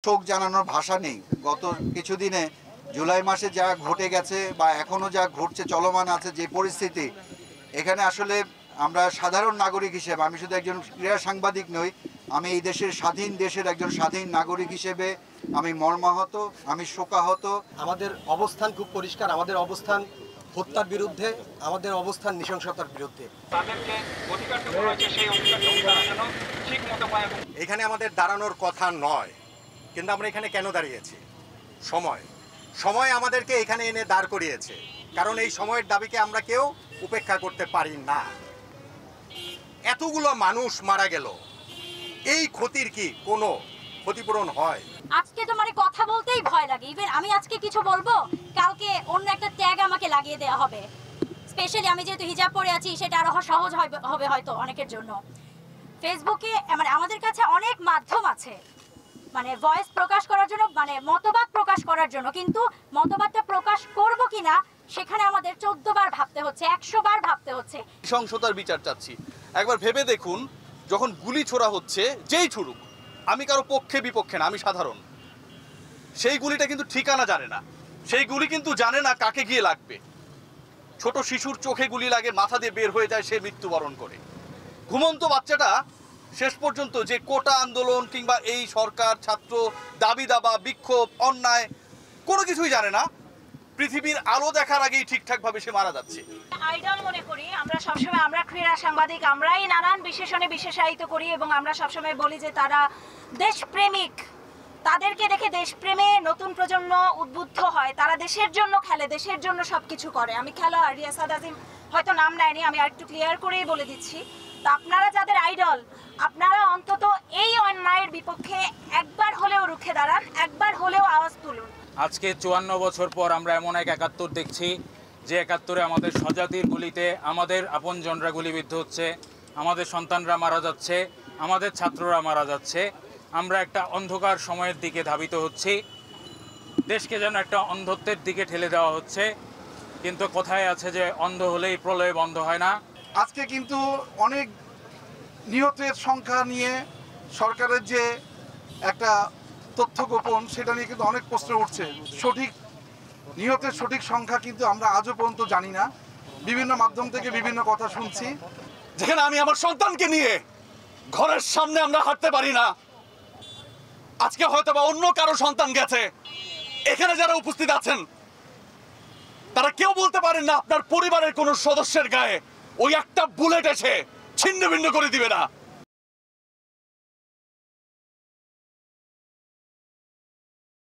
শোক জানানোর ভাষা নেই। গত কিছুদিনে জুলাই মাসে যা ঘটে গেছে বা এখনো যা ঘটছে চলমান আছে যে পরিস্থিতি, এখানে আসলে আমরা সাধারণ নাগরিক হিসেবে, আমি শুধু একজন ক্রীড়া সাংবাদিক নই, আমি এই দেশের স্বাধীন দেশের একজন স্বাধীন নাগরিক হিসেবে আমি মর্মাহত, আমি শোকাহত। আমাদের অবস্থান খুব পরিষ্কার, আমাদের অবস্থান হত্যার বিরুদ্ধে, আমাদের অবস্থান নৃশংসতার বিরুদ্ধে। এখানে আমাদের দাঁড়ানোর কথা নয়, কিন্তু আমরা এখানে কেন দাঁড়িয়েছি? সময় আমাদেরকে এখানে এনে দাঁড় করিয়েছে, কারণ এই সময়ের দাবিকে আমরা কেউ উপেক্ষা করতে পারি না। এতগুলো মানুষ মারা গেল, এই ক্ষতির কি কোনো ক্ষতিপূরণ হয়? আজকে তো মানে কথা বলতেই ভয় লাগে। ইভেন আমি আজকে কিছু বলবো, কালকে অন্য একটা ট্যাগ আমাকে লাগিয়ে দেওয়া হবে। স্পেশালি আমি যেহেতু হিজাব পরে আছি, সেটা আরো সহজ হবে হয়তো অনেকের জন্য। ফেসবুকে মানে আমাদের কাছে অনেক মাধ্যম আছে মানে ভয়েস প্রকাশ করার জন্য, মানে মতবাদ প্রকাশ করার জন্য, কিন্তু মতবাদটা প্রকাশ করব কিনা সেখানে আমাদের 14 বার ভাবতে হচ্ছে, 100 বার ভাবতে হচ্ছে। নৃশংসতার বিচার চাচ্ছি। একবার ভেবে দেখুন, যখন গুলি ছোড়া হচ্ছে, যেই ছুড়ুক, আমি কারো পক্ষে বিপক্ষে না, আমি সাধারণ, সেই গুলিটা কিন্তু ঠিকানা জানে না, সেই গুলি কিন্তু জানে না কাকে গিয়ে লাগবে। ছোট শিশুর চোখে গুলি লাগে, মাথা দিয়ে বের হয়ে যায়, সে মৃত্যুবরণ করে। ঘুমন্ত বাচ্চাটা শেষ পর্যন্ত যে কোটা আন্দোলন কিংবা এই সরকার, ছাত্র, দাবি দাবা, বিক্ষোভ, অন্যায় কোনো কিছুই জানে না, পৃথিবীর আলো দেখার আগেই ঠিকঠাকভাবে সে মারা যাচ্ছে। আইডল মনে করি আমরা সবসময়, আমরা ক্রীড়া সাংবাদিক, আমরাই নানান বিশেষণে বিশেষায়িত করি এবং আমরা সবসময় বলি যে তারা দেশপ্রেমিক। তাদেরকে দেখে দেশপ্রেমে নতুন প্রজন্ম উদ্বুদ্ধ হয়, তারা দেশের জন্য খেলে, দেশের জন্য সবকিছু করে। আমি খেলোয়াড় রিয়াসাত আজিম হয়তো নাম নেয়নি, আমি আরেকটু ক্লিয়ার করেই বলে দিচ্ছি। তো আপনারা যাদের আইডল, আপনারা অন্তত এই অন্যায়ের বিপক্ষে একবার হলেও রুখে দাঁড়ান, একবার হলেও আওয়াজ তুলুন। আজকে 54 বছর পর আমরা এমন এক 71 দেখছি, যে 71-এ আমাদের স্বজাতির গুলিতে আমাদের আপনজনরা গুলিবিদ্ধ হচ্ছে, আমাদের সন্তানরা মারা যাচ্ছে, আমাদের ছাত্ররা মারা যাচ্ছে। আমরা একটা অন্ধকার সময়ের দিকে ধাবিত হচ্ছি, দেশকে যেন একটা অন্ধত্বের দিকে ঠেলে দেওয়া হচ্ছে। কিন্তু কোথায় আছে যে অন্ধ হলেই প্রলয় বন্ধ হয় না। আজকে কিন্তু অনেক নিহতের সংখ্যা নিয়ে সরকারের যে একটা তথ্য গোপন, সেটা নিয়ে কিন্তু অনেক প্রশ্ন উঠছে। সঠিক নিহতের সঠিক সংখ্যা কিন্তু আমরা আজও পর্যন্ত জানি না। বিভিন্ন মাধ্যম থেকে বিভিন্ন কথা শুনছি। যেখানে আমি আমার সন্তানকে নিয়ে ঘরের সামনে আমরা হাঁটতে পারি না, আজকে হয়তো বা অন্য কারো সন্তান গেছে। এখানে যারা উপস্থিত আছেন তারা কেউ বলতে পারেন না আপনার পরিবারের কোনো সদস্যের গায়ে ওই একটা বুলেট এসে ছিন্ন ভিন্ন করে দিবে না।